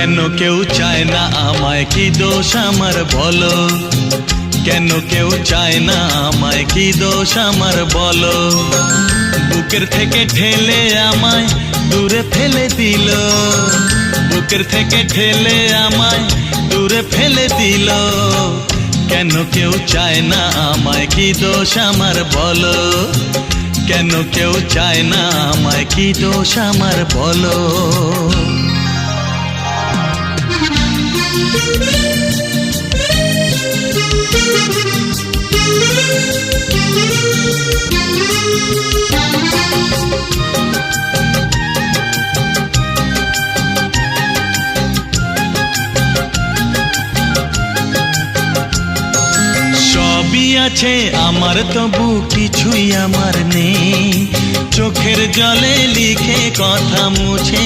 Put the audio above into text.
কেন কেউ চায় না আমায়, কি দোষ আমার বলো? কেন কেউ চায় না আমায়, কি দোষ আমার বলো? বুকের থেকে ঠেলে আমায় দূরে ফেলে দিল, বুকের থেকে ঠেলে আমায় দূরে ফেলে দিল। কেন কেউ চায় না আমায়, কি দোষ আমার বলো? কেন কেউ চায় না আমায়, কি দোষ আমার বলো? সবই আছে আমার, তবু কিছুই আমার নেই। চোখের জলে লিখে কথা মুছে